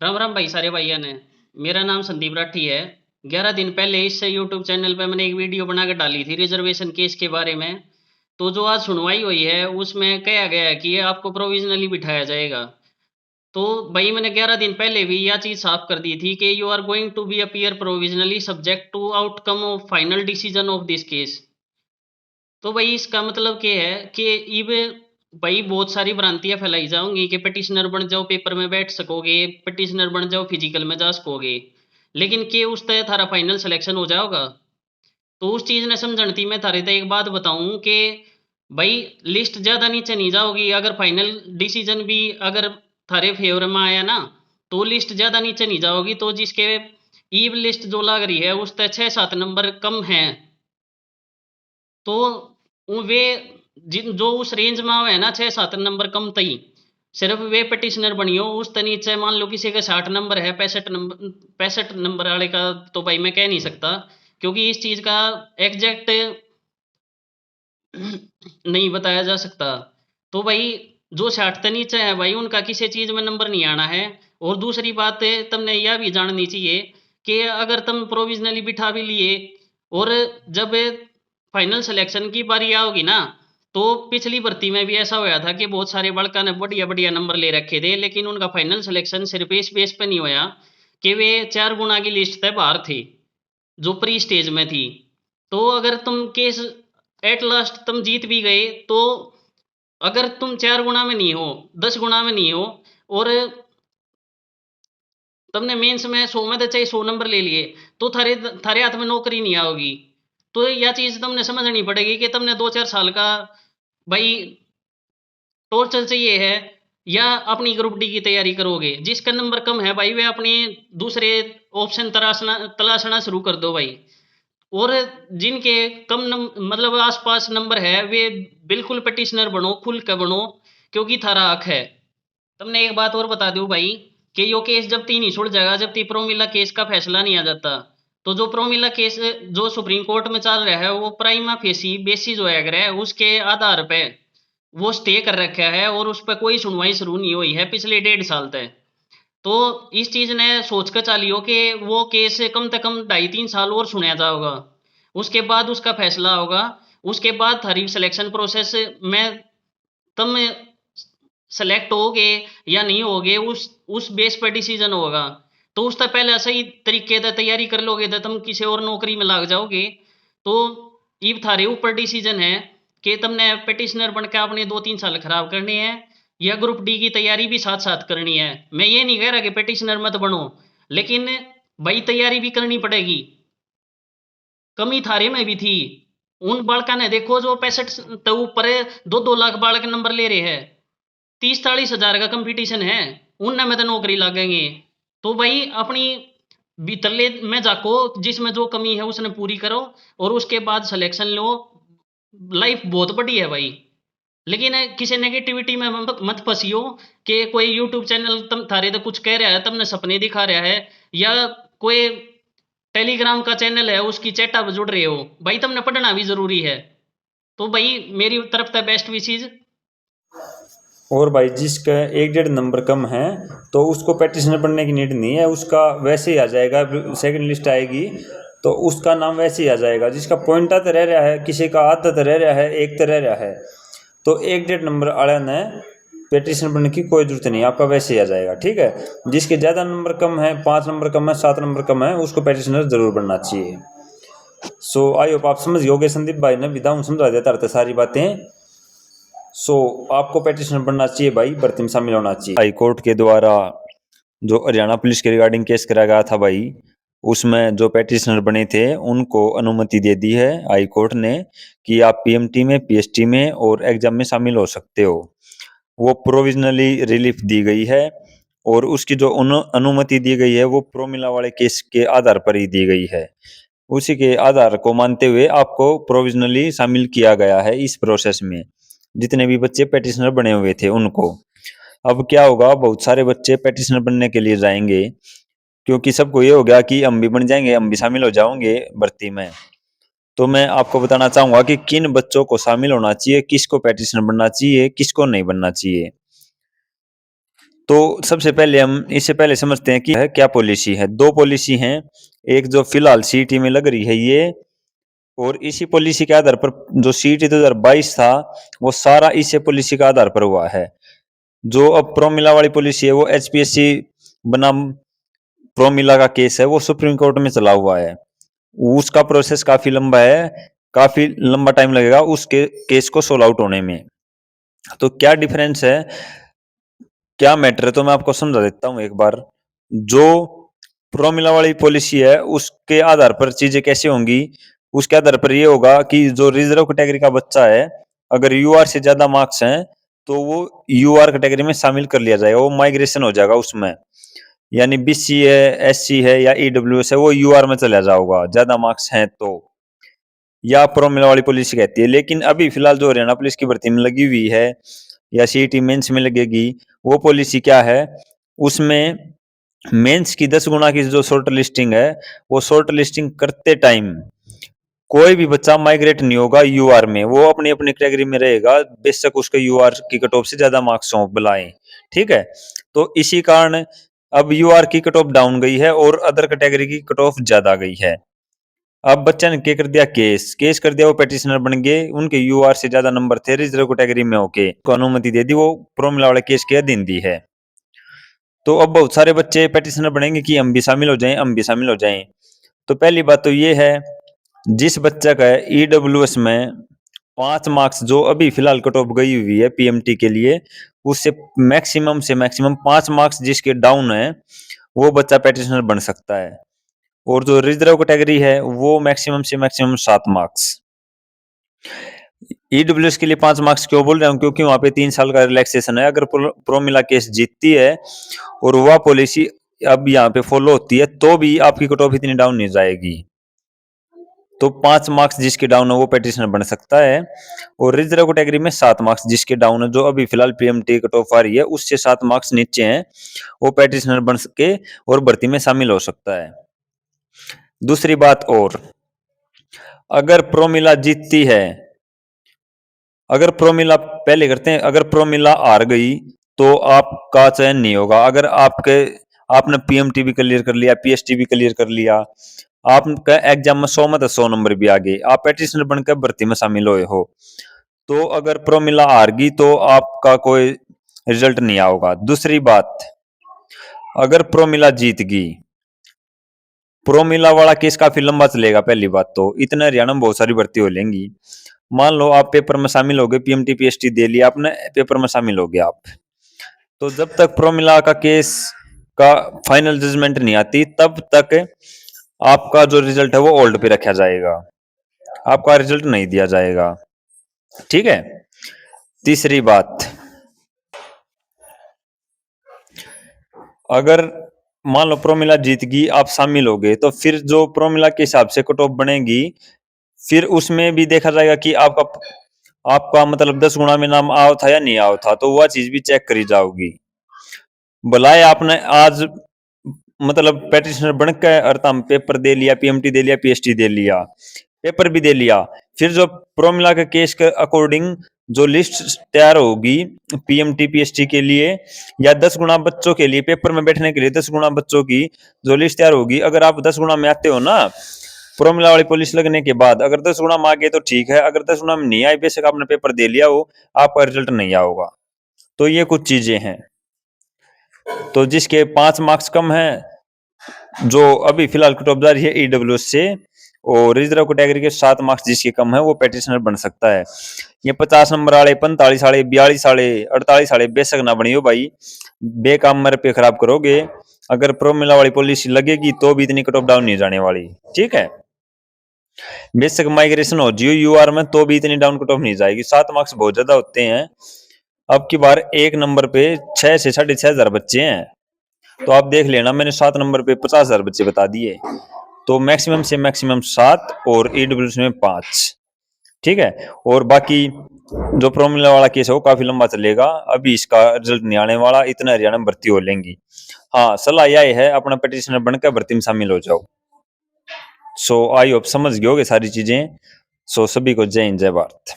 राम राम भाई सारे भाइयों ने। मेरा नाम संदीप राठी है। 11 दिन पहले इससे यूट्यूब चैनल पे मैंने एक वीडियो बना कर डाली थी रिजर्वेशन केस के बारे में। तो जो आज सुनवाई हुई है उसमें कहा गया है कि ये आपको प्रोविजनली बिठाया जाएगा। तो भाई मैंने 11 दिन पहले भी यह चीज़ साफ कर दी थी कि you are going to be appear provisionally subject to outcome of final decision of this case. तो भाई इसका मतलब क्या है कि इब भाई बहुत सारी भ्रांतियां फैलाई जाऊंगी कि पिटिशनर बन जाओ पेपर में बैठ सकोगे, पिटिशनर बन जाओ फिजिकल में जा सकोगे। लेकिन के उस तय थारा फाइनल सिलेक्शन हो जाओगा। तो उस चीज ने समझण थी मैं थारे ते एक बात बताऊं कि भाई लिस्ट ज्यादा नीचे नहीं जाओगी अगर फाइनल डिसीजन भी अगर थारे फेवर में आया ना, तो लिस्ट ज्यादा नीचे नहीं जाओगी। तो जिसके ईव लिस्ट जो लग रही है उस तय 6-7 नंबर कम है, तो वे जिन जो उस रेंज में आवे है ना 6-7 नंबर कम तई, सिर्फ वे पिटिशनर बनियो। उस नीचे मान लो किसी का 60 नंबर है, 65 नंबर, 65 नंबर वाले का तो भाई मैं कह नहीं सकता, क्योंकि इस चीज का एग्जैक्ट नहीं बताया जा सकता। तो भाई जो 60 के नीचे है भाई उनका किसी चीज में नंबर नहीं आना है। और दूसरी बात तुमने यह भी जाननी चाहिए कि अगर तुम प्रोविजनली बिठा भी लिए और जब फाइनल सिलेक्शन की बारी आओगी ना, तो पिछली भर्ती में भी ऐसा होया था कि बहुत सारे बालका ने बढ़िया बढ़िया नंबर ले रखे थे, लेकिन उनका फाइनल सिलेक्शन सिर्फ इस बेस पे नहीं होया कि वे 4 गुना की लिस्ट तक बाहर थे जो प्री स्टेज में थी। तो अगर तुम केस एट लास्ट तुम जीत भी गए, तो अगर तुम 4 गुना में नहीं हो, 10 गुना में नहीं हो, और तुमने मेंस में 100 में तो चाहे 100 नंबर ले लिए, तो थारे थारे हाथ में नौकरी नहीं आओगी। तो यह चीज तुमने समझनी पड़ेगी कि तुमने 2-4 साल का भाई टॉर्चर चाहिए है, या अपनी ग्रुप डी की तैयारी करोगे। जिसका नंबर कम है भाई वे अपने दूसरे ऑप्शन तलाशना शुरू कर दो भाई। और जिनके कम मतलब आसपास नंबर है वे बिल्कुल पिटिशनर बनो, खुल के बनो, क्योंकि थारा हक है। तुमने एक बात और बता दूं भाई कि यो केस जब तक नहीं छुड़ जाएगा, जब तक प्रोमिला केस का फैसला नहीं आ जाता। तो जो प्रोमिला केस जो सुप्रीम कोर्ट में चल रहा है वो प्राइमा फेसी बेसिस होया है, उसके आधार पे वो स्टे कर रखा है और उस पर कोई सुनवाई शुरू नहीं हुई है पिछले 1.5 साल तक। तो इस चीज ने सोच कर चलियो कि वो केस कम से कम 2.5-3 साल और सुना जाएगा, उसके बाद उसका फैसला होगा। उसके बाद थारी सिलेक्शन प्रोसेस में तुम सेलेक्ट होगे या नहीं होगे उस बेस पर डिसीजन होगा। तो उससे पहले सही तरीके से तैयारी कर लोगे तो तुम किसी और नौकरी में लग जाओगे। तो ये थारे ऊपर डिसीजन है कि तुमने पिटिशनर बनकर अपने 2-3 साल खराब करने हैं, या ग्रुप डी की तैयारी भी साथ साथ करनी है। मैं ये नहीं कह रहा कि पिटिशनर मत बनो, लेकिन भाई तैयारी भी करनी पड़ेगी। कमी थारे में भी थी। उन बालका ने देखो जो 65 तो ऊपर 2-2 लाख बालक नंबर ले रहे हैं, 30-40 हजार का कंपटीशन है, उनने में तो नौकरी लगेंगे। तो भाई अपनी भीतरले में जाको, जिसमें जो कमी है उसने पूरी करो और उसके बाद सिलेक्शन लो। लाइफ बहुत बड़ी है भाई। लेकिन किसी नेगेटिविटी में मत फंसियो कि कोई यूट्यूब चैनल तुम थारे तो कुछ कह रहा है, तुमने सपने दिखा रहा है, या कोई टेलीग्राम का चैनल है उसकी चैटा पर जुड़ रहे हो। भाई तुमने पढ़ना भी जरूरी है। तो भाई मेरी तरफ से बेस्ट विशेज। और भाई जिसका 1-1.5 नंबर कम है तो उसको पैटिशनर बनने की नीड नहीं है, उसका वैसे ही आ जाएगा। सेकंड लिस्ट आएगी तो उसका नाम वैसे ही आ जाएगा। जिसका पॉइंट तो रह रहा है, किसी का आधा तो रह रहा है, एक तो रह रहा है, तो 1-1.5 नंबर वाले ने पैटिशनर बनने की कोई जरूरत नहीं, आपका वैसे ही आ जाएगा। ठीक है, जिसके ज़्यादा नंबर कम है, 5 नंबर कम है, 7 नंबर कम है, उसको पैटिशनर जरूर बनना चाहिए। सो आई होप आप समझ गए। संदीप भाई ने विदाउन समझा देता रहता सारी बातें। सो आपको पैटिशनर बनना चाहिए भाई, भर्ती में शामिल होना चाहिए। हाई कोर्ट के द्वारा जो हरियाणा पुलिस के रिगार्डिंग केस कराया गया था भाई, उसमें जो पैटिशनर बने थे उनको अनुमति दे दी है हाई कोर्ट ने कि आप पीएमटी में, पीएसटी में और एग्जाम में शामिल हो सकते हो। वो प्रोविजनली रिलीफ दी गई है, और उसकी जो अनुमति दी गई है वो प्रोमिला वाले केस के आधार पर ही दी गई है। उसी के आधार को मानते हुए आपको प्रोविजनली शामिल किया गया है इस प्रोसेस में। जितने भी बच्चे पैटिशनर बने हुए थे उनको, अब क्या होगा, बहुत सारे बच्चे पैटिशनर बनने के लिए जाएंगे, क्योंकि सबको ये हो गया कि हम भी बन जाएंगे, हम भी शामिल हो जाएंगे भर्ती में। तो मैं आपको बताना चाहूंगा कि किन बच्चों को शामिल होना चाहिए, किसको पैटिशनर बनना चाहिए, किसको नहीं बनना चाहिए। तो सबसे पहले हम इससे पहले समझते हैं कि है क्या पॉलिसी है। दो पॉलिसी हैं, एक जो फिलहाल सीईटी में लग रही है ये, और इसी पॉलिसी के आधार पर जो सीईटी 2022 था वो सारा इसी पॉलिसी के आधार पर हुआ है। जो अब प्रोमिला वाली पॉलिसी है वो एचपीएससी बनाम प्रोमिला का केस है, वो सुप्रीम कोर्ट में चला हुआ है। उसका प्रोसेस काफी लंबा है, काफी लंबा टाइम लगेगा उसके केस को सोल्व आउट होने में। तो क्या डिफरेंस है, क्या मैटर है, तो मैं आपको समझा देता हूँ एक बार। जो प्रोमिला वाली पॉलिसी है उसके आधार पर चीजें कैसे होंगी, उसके आधार पर ये होगा कि जो रिजर्व कैटेगरी का बच्चा है, अगर यूआर से ज्यादा मार्क्स हैं तो वो यूआर कैटेगरी में शामिल कर लिया जाएगा, वो माइग्रेशन हो जाएगा उसमें। यानी बीसी है, एससी है या ईडब्ल्यूएस है, वो यूआर में चला जाओगा ज्यादा मार्क्स हैं तो, या प्रोमिला वाली पॉलिसी कहती है। लेकिन अभी फिलहाल जो हरियाणा पुलिस की भर्ती में लगी हुई है या सीईटी मेंस में लगेगी, वो पॉलिसी क्या है, उसमें मेंस की 10 गुना की जो शॉर्ट लिस्टिंग है, वो शॉर्ट लिस्टिंग करते टाइम कोई भी बच्चा माइग्रेट नहीं होगा यूआर में, वो अपनी अपनी कैटेगरी में रहेगा, बेशक उसके यूआर की कट ऑफ से ज्यादा मार्क्स हो बुलाएं। ठीक है, तो इसी कारण अब यूआर की कट ऑफ डाउन गई है और अदर कैटेगरी की कट ऑफ ज्यादा गई है। अब बच्चा ने क्या कर दिया, केस केस कर दिया, वो पेटिशनर बन गए, उनके यूआर से ज्यादा नंबर थे रिजर्व कैटेगरी में होके, को अनुमति दे दी, वो प्रोमिला वाले केस के अधीन दी है। तो अब बहुत सारे बच्चे पेटिशनर बनेंगे कि हम भी शामिल हो जाएं, हम भी शामिल हो जाएं। तो पहली बात तो ये है, जिस बच्चा का ईडब्ल्यूएस में 5 मार्क्स जो अभी फिलहाल कट ऑफ गई हुई है पीएमटी के लिए, उससे मैक्सिमम से मैक्सिमम 5 मार्क्स जिसके डाउन है, वो बच्चा पेटिशनर बन सकता है। और जो रिजर्व कैटेगरी है वो मैक्सिमम से मैक्सिमम 7 मार्क्स। ईडब्ल्यूएस के लिए 5 मार्क्स क्यों बोल रहा हूँ, क्योंकि वहां पे 3 साल का रिलैक्सेशन है। अगर प्रोमिला केस जीतती है और वह पॉलिसी अब यहाँ पे फॉलो होती है तो भी आपकी कट ऑफ इतनी डाउन नहीं जाएगी। तो 5 मार्क्स जिसके डाउन है वो पेटिशनर बन सकता है, और रिजर्व कैटेगरी में 7 मार्क्स जिसके डाउन है, जो अभी फिलहाल पीएमटी कट ऑफ आ रही है उससे 7 मार्क्स नीचे हैं, वो पेटिशनर बन सके और भर्ती में शामिल हो सकता है। दूसरी बात, और अगर प्रोमिला जीतती है, अगर प्रोमिला पहले करते हैं, अगर प्रोमिला हार गई तो आपका चयन नहीं होगा। अगर आपने पीएमटी भी क्लियर कर लिया, पीएसटी भी क्लियर कर लिया, आपका एग्जाम में 100 में तो 100 नंबर भी आ गए, आप पेटिशनर बनकर भर्ती में शामिल हुए हो, तो अगर प्रोमिला हार गई तो आपका कोई रिजल्ट नहीं आएगा। दूसरी बात, अगर प्रोमिला जीत गई, प्रोमिला वाला केस काफी लंबा चलेगा। पहली बात तो इतने हरियाणा में बहुत सारी भर्ती हो लेंगी। मान लो आप पेपर में शामिल हो गए, पीएमटी पीएसटी दे लिया आपने, पेपर में शामिल हो गए आप, तो जब तक प्रोमिला का केस का फाइनल जजमेंट नहीं आती तब तक आपका जो रिजल्ट है वो होल्ड पे रखा जाएगा, आपका रिजल्ट नहीं दिया जाएगा। ठीक है। तीसरी बात, अगर मान लो प्रोमिला जीत गई, आप शामिल हो गए, तो फिर जो प्रोमिला के हिसाब से कट ऑफ बनेगी, फिर उसमें भी देखा जाएगा कि आपका आपका मतलब 10 गुना में नाम आओ था या नहीं आओ था, तो वह चीज भी चेक करी जाओगी। भलाए आपने आज मतलब पेटिशनर बनकर अर्थात पेपर दे लिया, पीएमटी दे लिया, पीएसटी दे लिया, पेपर भी दे लिया, फिर जो प्रोमिला के केस के अकॉर्डिंग जो लिस्ट तैयार होगी पीएमटी पीएसटी के लिए या 10 गुना बच्चों के लिए, पेपर में बैठने के लिए 10 गुना बच्चों की जो लिस्ट तैयार होगी, अगर आप 10 गुना में आते हो ना, प्रोमिला वाली पुलिस लगने के बाद अगर 10 गुना में आ गए तो ठीक है, अगर 10 गुना में नहीं आए, बेशक आपने पेपर दे लिया हो, आपका रिजल्ट नहीं आओगा। तो ये कुछ चीजें हैं। तो जिसके 5 मार्क्स कम है, जो अभी फिलहाल कट ऑफ जा रही है ईडब्ल्यूएस से, और रिजर्व कैटेगरी के 7 मार्क्स जिसके कम है वो पेटिशनर बन सकता है। ये 50 नंबर वाले, 45 वाले, 42 वाले, 48 वाले बेशक ना बनियो भाई, बेकाम मेरे पे खराब करोगे। अगर प्रोमिला वाली पॉलिसी लगेगी तो भी इतनी कट ऑफ डाउन नहीं जाने वाली। ठीक है, बेशक माइग्रेशन हो जियो यूआर में तो भी इतनी डाउन कट ऑफ नहीं जाएगी। 7 मार्क्स बहुत ज्यादा होते हैं। अब की बार एक नंबर पे 6 से 6,500 बच्चे हैं, तो आप देख लेना, मैंने 7 नंबर पे 50,000 बच्चे बता दिए, तो मैक्सिमम से मैक्सिमम 7 और ईडब्ल्यूएस में 5। ठीक है, और बाकी जो प्रोमिला वाला केस है वो काफी लंबा चलेगा, अभी इसका रिजल्ट नहीं आने वाला, इतना हरियाणा में भर्ती हो लेंगी। हाँ, सलाह यह है अपना पेटिशनर बनकर भर्ती में शामिल हो जाओ। सो आई होप समझ गए होगे सारी चीजें। सो सभी को जय हिंद, जय भारत।